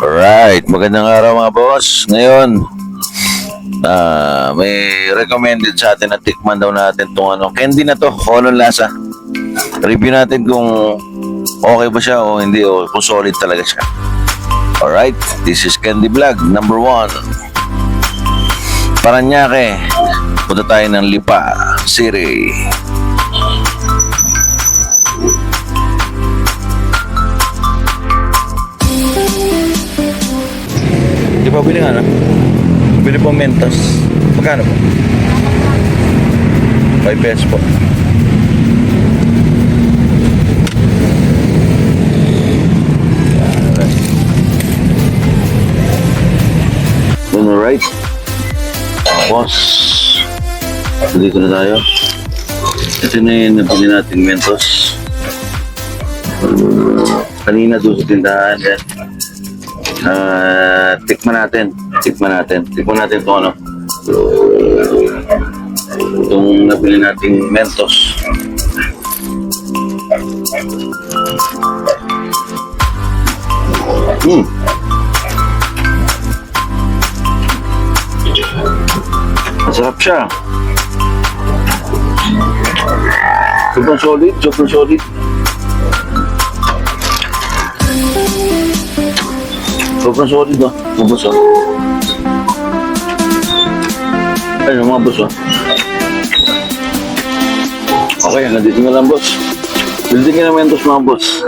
Alright, magandang araw mga boss. Ngayon, may recommended sa atin na tikman daw natin itong candy na to, kung anong lasa. Review natin kung okay ba siya o hindi, o kung solid talaga siya. Alright, this is Candy Vlog number 1. Paranaque, punta tayo ng Lipa City. Di ba bili nga na? Bili po Mentos. Magkano po? 5 pesos po. Alright. Boss. Dito na tayo. Ito na yung nabili natin Mentos. Kanina doon sa tindahan yan. Tikman natin itong itong nabili nating Mentos. Masarap siya. Sobrang solid. Sobrang solid ba? Mabos ah. Ayun, mabos ah. Okay, nandito nga lang boss. Building ka ng Mentos mga boss.